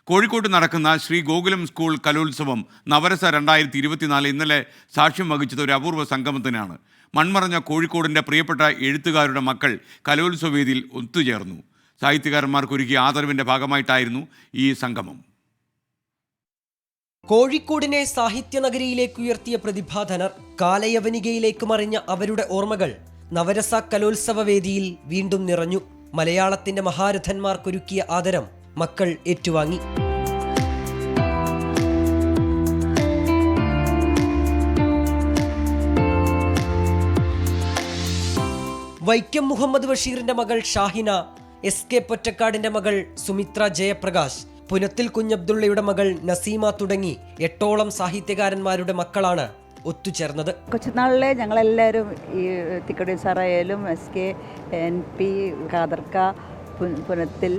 കോഴിക്കോട്ട് നടക്കുന്ന ശ്രീ ഗോകുലം സ്കൂൾ കലോത്സവം നവരസ 2024 ഇന്നലെ സാക്ഷ്യം വഹിച്ചത് ഒരു അപൂർവ സംഗമത്തിനാണ്. മൺമറഞ്ഞ കോഴിക്കോടിൻ്റെ പ്രിയപ്പെട്ട എഴുത്തുകാരുടെ മക്കൾ കലോത്സവ വേദിയിൽ ഒത്തുചേർന്നു. സാഹിത്യകാരന്മാർക്കൊരുക്കിയ ആദരവിൻ്റെ ഭാഗമായിട്ടായിരുന്നു ഈ സംഗമം. കോഴിക്കോടിനെ സാഹിത്യനഗരിയിലേക്ക് ഉയർത്തിയ പ്രതിഭാധനർ കാലയവനികയിലേക്ക് മറിഞ്ഞ അവരുടെ ഓർമ്മകൾ നവരസ കലോത്സവ വേദിയിൽ വീണ്ടും നിറഞ്ഞു. മലയാളത്തിന്റെ മഹാരഥന്മാർക്കൊരുക്കിയ ആദരം മക്കൾ ഏറ്റുവാങ്ങി. വൈക്കം മുഹമ്മദ് ബഷീറിന്റെ മകൾ ഷാഹിന, SK പൊറ്റക്കാടിന്റെ മകൾ സുമിത്ര ജയപ്രകാശ്, പുനത്തിൽ കുഞ്ഞബ്ദുള്ളയുടെ മകൾ നസീമ തുടങ്ങി 8ഓളം സാഹിത്യകാരന്മാരുടെ മക്കളാണ് ഒത്തുചേർന്നത്. കൊച്ചുനാളിലെ ഞങ്ങളെല്ലാവരും ഈ തിക്കടി സാറായാലും SK, NP, ഖാദർക്ക, പുനത്തിൽ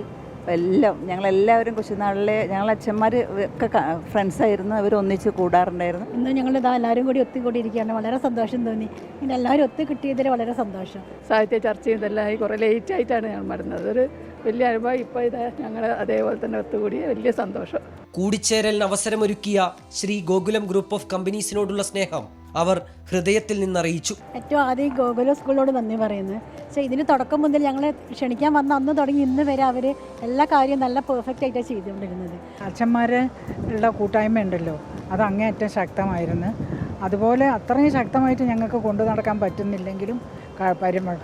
എല്ലാം ഞങ്ങളെല്ലാവരും കൊച്ചുനാളിലെ ഞങ്ങളച്ഛന്മാർ ഒക്കെ ഫ്രണ്ട്സായിരുന്നു. അവർ ഒന്നിച്ച് കൂടാറുണ്ടായിരുന്നു. ഇന്ന് ഞങ്ങൾ എല്ലാവരും കൂടി ഒത്തുകൂടിയിരിക്കുകയാണ്. വളരെ സന്തോഷം തോന്നി. ഇങ്ങനെ എല്ലാവരും ഒത്തു കിട്ടിയതിൽ വളരെ സന്തോഷം. സാഹിത്യ ചർച്ചയും ഇതെല്ലാം കുറേ ലേറ്റായിട്ടാണ് ഞങ്ങൾ വരുന്നത്. ഒരു വലിയ അനുഭവം. ഇപ്പോൾ ഇത് ഞങ്ങൾ അതേപോലെ തന്നെ ഒത്തുകൂടി വലിയ സന്തോഷം. കൂടിച്ചേരലിന് അവസരമൊരുക്കിയ ശ്രീ ഗോകുലം ഗ്രൂപ്പ് ഓഫ് കമ്പനീസിനോടുള്ള സ്നേഹം അവർ ഹൃദയത്തിൽ നിന്നറിയിച്ചു. ഏറ്റവും ആദ്യം ഗോകുലം സ്കൂളിനോട് നന്ദി പറയുന്നത്. പക്ഷേ ഇതിന് തുടക്കം മുതൽ ഞങ്ങളെ ക്ഷണിക്കാൻ വന്ന അന്ന് തുടങ്ങി ഇന്ന് വരെ അവർ എല്ലാ കാര്യവും നല്ല പെർഫെക്റ്റ് ആയിട്ടാണ് ചെയ്തുകൊണ്ടിരുന്നത്. അച്ഛന്മാരുടെ കൂട്ടായ്മ ഉണ്ടല്ലോ, അത് അങ്ങേയറ്റം ശക്തമായിരുന്നു. അതുപോലെ അത്രയും ശക്തമായിട്ട് ഞങ്ങൾക്ക് കൊണ്ടു നടക്കാൻ പറ്റുന്നില്ലെങ്കിലും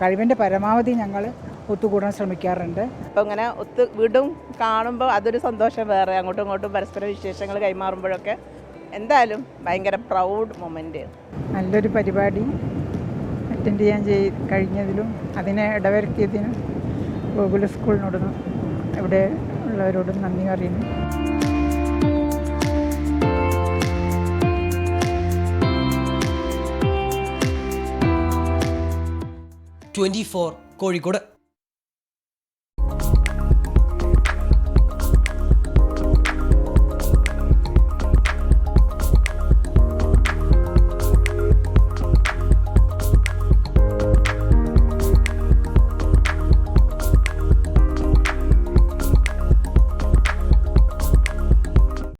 കഴിവിൻ്റെ പരമാവധി ഞങ്ങൾ ഒത്തുകൂടാൻ ശ്രമിക്കാറുണ്ട്. അപ്പോൾ ഇങ്ങനെ വീണ്ടും കാണുമ്പോൾ അതൊരു സന്തോഷം വേറെ. അങ്ങോട്ടും ഇങ്ങോട്ടും പരസ്പര വിശേഷങ്ങൾ കൈമാറുമ്പോഴൊക്കെ എന്തായാലും ഭയങ്കര പ്രൗഡ് മൊമെൻ്റ്. നല്ലൊരു പരിപാടി അറ്റൻഡ് ചെയ്യാൻ കഴിഞ്ഞതിലും അതിനെ ഇടവരുത്തിയതിനും ഗോകുല സ്കൂളിനോടും ഇവിടെ ഉള്ളവരോടും നന്ദി അറിയുന്നു. 24 കോഴിക്കോട്.